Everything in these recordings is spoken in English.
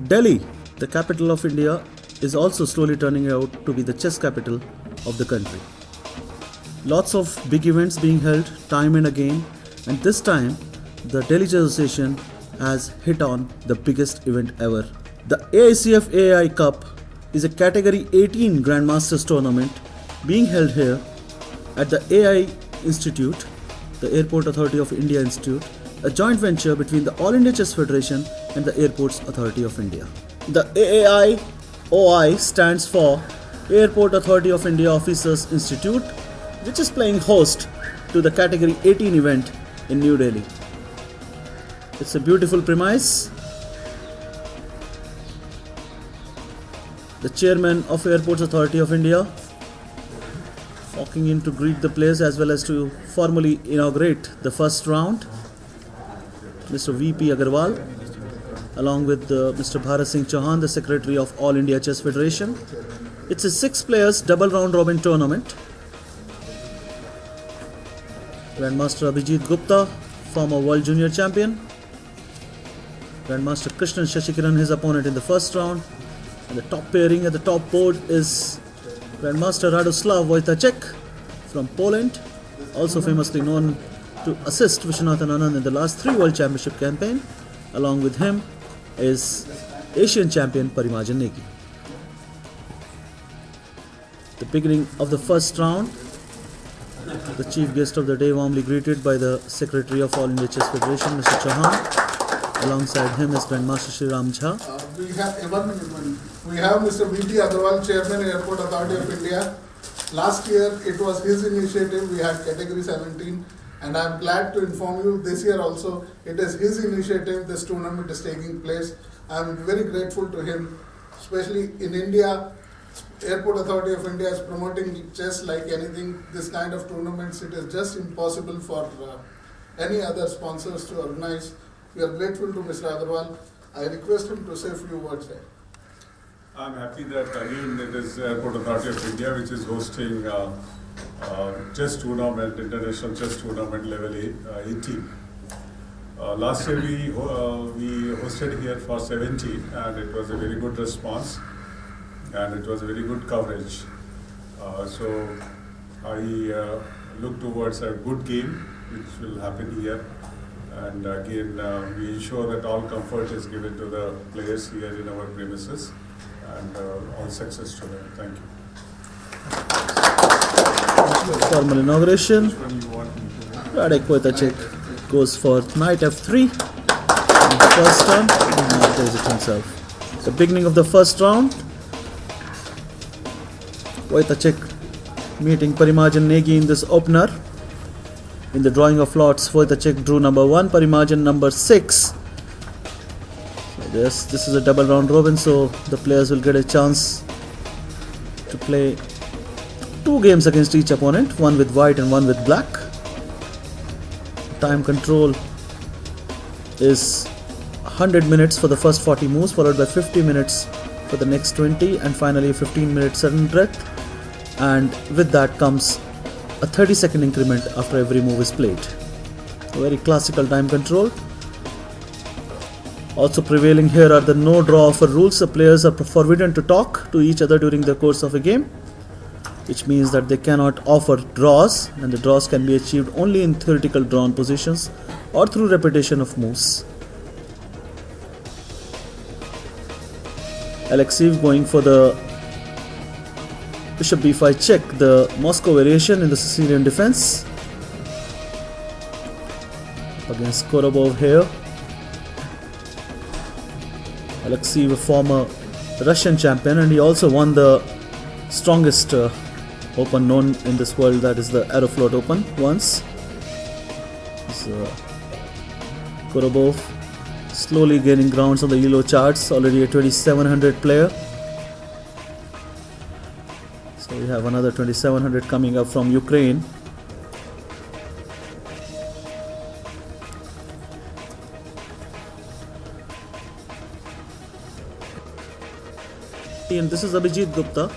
Delhi, the capital of India, is also slowly turning out to be the chess capital of the country. Lots of big events being held time and again, and this time the Delhi Chess Association has hit on the biggest event ever. The aicf-aai Cup is a category 18 Grandmasters tournament being held here at the AI Institute, the Airport Authority of India Institute, a joint venture between the All India Chess Federation and the Airports Authority of India. The AAI-OI stands for Airport Authority of India Officers Institute, which is playing host to the category 18 event in New Delhi. It's a beautiful premise. The chairman of Airports Authority of India walking in to greet the players as well as to formally inaugurate the first round. Mr. VP Agarwal, along with Mr. Bharat Singh Chauhan, the Secretary of All India Chess Federation. It's a 6 players double round robin tournament. Grandmaster Abhijit Gupta, former World Junior Champion. Grandmaster Krishnan Shashikiran, his opponent in the first round. And the top pairing at the top board is Grandmaster Radoslav Wojtaszek from Poland, also famously known to assist Viswanathan Anand in the last 3 World Championship campaign. Along with him is Asian champion Parimarjan Negi. The beginning of the first round, the chief guest of the day warmly greeted by the Secretary of All India Chess Federation, Mr. Chauhan. Alongside him is Grandmaster Shri Ram Jha. We have Mr. VP Agarwal, Chairman, Airport Authority of India. Last year, it was his initiative. We had category 17. And I am glad to inform you, this year also, it is his initiative, this tournament is taking place. I am very grateful to him, especially in India. Airport Authority of India is promoting chess like anything. This kind of tournaments, it is just impossible for any other sponsors to organize. We are grateful to Mr. Agarwal. I request him to say a few words here. I'm happy that again it is Airport Authority of India which is hosting chess tournament, international chess tournament level 18. Last year we hosted here for 17 and it was a very good response and it was a very good coverage. So I look towards a good game which will happen here, and again we ensure that all comfort is given to the players here in our premises, and all success to them. Thank you. Formal inauguration. Radek Wojtaszek goes for knight f3 in the first turn, and now plays it himself. The beginning of the first round, Wojtaszek meeting Parimarjan Negi in this opener. In the drawing of lots, Wojtaszek drew number 1, Parimarjan number 6. So this is a double round robin, so the players will get a chance to play 2 games against each opponent, one with white and one with black. Time control is 100 minutes for the first 40 moves, followed by 50 minutes for the next 20, and finally a 15-minute sudden death. And with that comes a 30-second increment after every move is played. A very classical time control. Also prevailing here are the no draw offer rules. The players are forbidden to talk to each other during the course of a game, which means that they cannot offer draws, and the draws can be achieved only in theoretical drawn positions or through repetition of moves. Alexeyev going for the bishop b5 check, the Moscow variation in the Sicilian defense. Against Korobov here. Alexeyev, a former Russian champion, and he also won the strongest open known in this world, that is the Aeroflot Open, once. Korobov slowly gaining grounds on the Elo charts, already a 2700 player. So we have another 2700 coming up from Ukraine. And this is Abhijit Gupta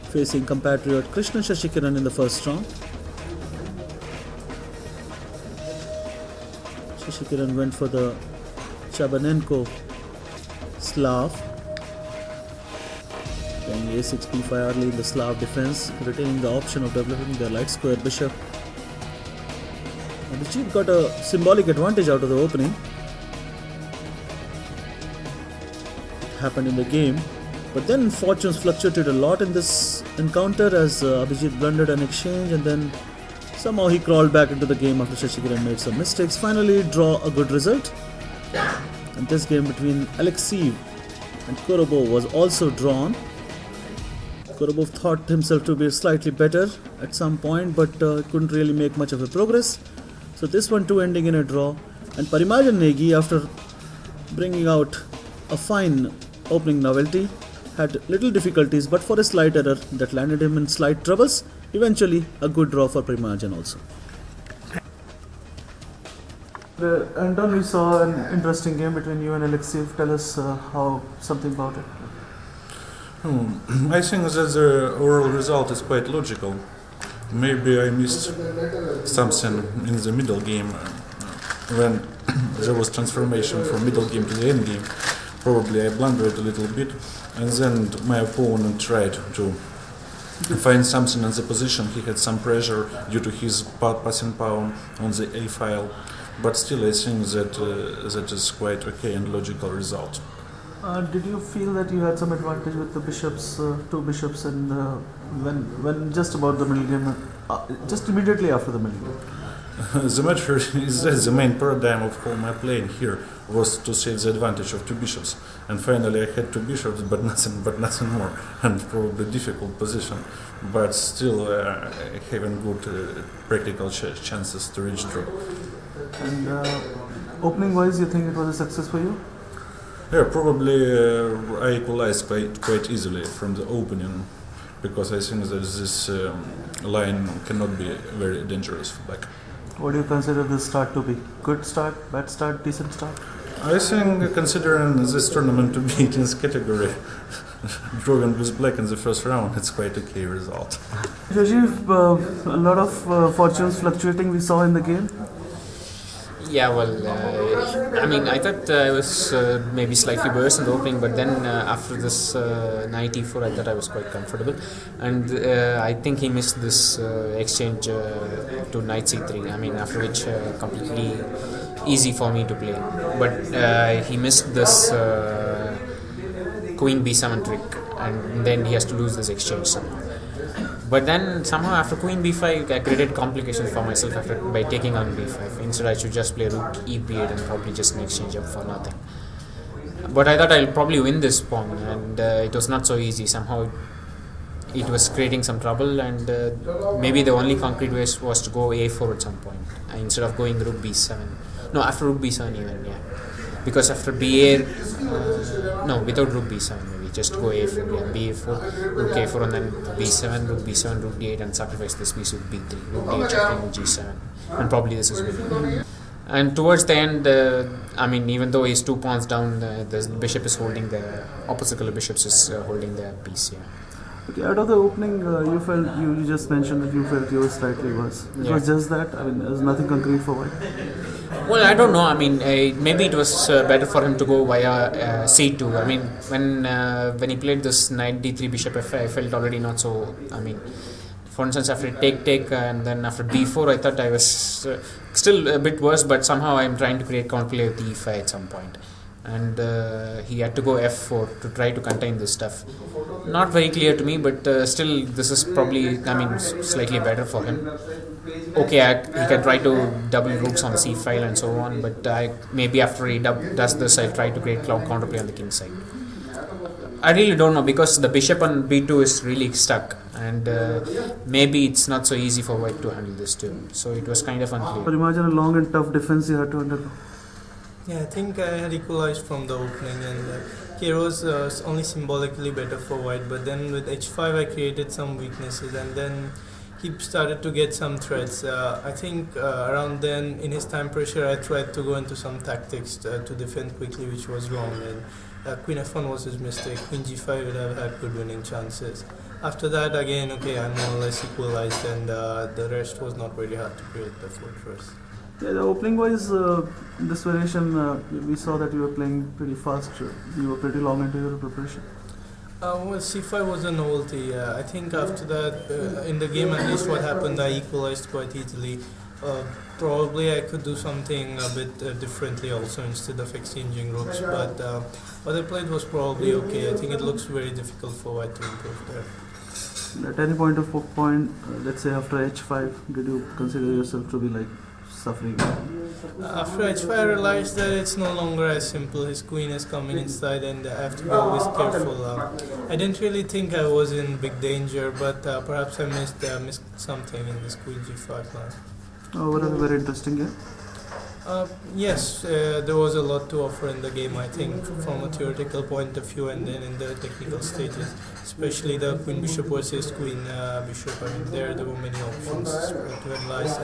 facing compatriot Krishnan Shashikiran in the first round. Shashikiran went for the Chabanenko Slav. Playing a6 b5 early in the Slav defense, retaining the option of developing the light square bishop. Abhijit got a symbolic advantage out of the opening. It happened in the game, but then fortunes fluctuated a lot in this encounter as Abhijit blundered an exchange, and then somehow he crawled back into the game after Shashikiran made some mistakes. Finally draw a good result. And this game between Alexeyev and Korobov was also drawn. Korobov thought himself to be slightly better at some point, but couldn't really make much of a progress. So this one too ending in a draw. And Parimarjan Negi, after bringing out a fine opening novelty, had little difficulties, but for a slight error that landed him in slight troubles. Eventually a good draw for Parimarjan also. Anton, we saw an interesting game between you and Alexeyev. Tell us something about it. I think that the overall result is quite logical. Maybe I missed something in the middle game when there was transformation from middle game to the end game. Probably I blundered a little bit, and then my opponent tried to find something in the position. He had some pressure due to his passing pawn on the A file, but still I think that that is quite okay and logical result. Did you feel that you had some advantage with the bishops, two bishops, and when just about the middle game, just immediately after the middle game? The matter is that the main paradigm of how my playing here was to save the advantage of two bishops, and finally I had two bishops, but nothing more, and probably difficult position, but still having good practical chances to reach draw. And opening wise, you think it was a success for you? Yeah, probably I equalized quite easily from the opening, because I think that this line cannot be very dangerous for black. What do you consider this start to be? Good start, bad start, decent start? I think, considering this tournament to be in this category, drawing with black in the first round, it's quite okay result. Rajiv, a lot of fortunes fluctuating we saw in the game. Yeah, well, I mean, I thought I was maybe slightly worse in the opening, but then after this knight e4, I thought I was quite comfortable, and I think he missed this exchange to knight c3. I mean, after which completely easy for me to play, but he missed this queen b7 trick, and then he has to lose this exchange somehow. But then somehow after queen b5, I created complications for myself by taking on b5. Instead, I should just play rook e8 and probably just an exchange up for nothing. But I thought I'll probably win this pawn, and it was not so easy. Somehow it was creating some trouble, and maybe the only concrete way was to go a4 at some point instead of going rook b7. No, after rook b7 even, yeah. Because after b8, no, without rook b7 maybe, just go a4, yeah, b4, rook a4, and then b7, rook b7, rook d8, and sacrifice this piece with b3, rook d8, checking g7, and probably this is winning. And towards the end, I mean, even though he's 2 pawns down, the bishop is holding the opposite color bishops is holding the piece, yeah. Okay, out of the opening, you felt you just mentioned that you felt you were slightly worse. It was just that. I mean, there's nothing concrete for white. Well, I don't know. I mean, maybe it was better for him to go via c2. I mean, when he played this knight d3 bishop f5, I felt already not so. I mean, for instance, after take and then after b4, I thought I was still a bit worse, but somehow I'm trying to create counterplay with e5 at some point. And he had to go f4 to try to contain this stuff. Not very clear to me, but still this is probably, I mean, slightly better for him. Okay, he can try to double rooks on the c file and so on, but maybe after he does this, I'll try to create counterplay on the king side. I really don't know, because the bishop on b2 is really stuck, and maybe it's not so easy for white to handle this too. So it was kind of unclear. But imagine a long and tough defense you had to undergo. Yeah, I think I had equalized from the opening, and K was only symbolically better for white, but then with h5 I created some weaknesses, and then he started to get some threats. I think around then, in his time pressure, I tried to go into some tactics to defend quickly, which was wrong, and queen f1 was his mistake. Queen g5 would have had good winning chances. After that, again, okay, I more or less equalized, and the rest was not very hard to create the fortress. Yeah, the opening wise, this variation, we saw that you were playing pretty fast. You were pretty long into your preparation. Well, C5 was a novelty. I think after that, in the game at least what happened, I equalized quite easily. Probably I could do something a bit differently also instead of exchanging rooks, but what I played was probably okay. I think it looks very difficult for white to improve there. At any point of point, let's say after h5, did you consider yourself to be like suffering? After h5 I realized that it's no longer as simple. His queen is coming inside and I have to be always careful. I didn't really think I was in big danger, but perhaps I missed something in this queen g5 line. What a very interesting game. Yes, there was a lot to offer in the game, I think, from a theoretical point of view and then in the technical stages, especially the queen bishop versus queen bishop. I mean, there were many options to analyze.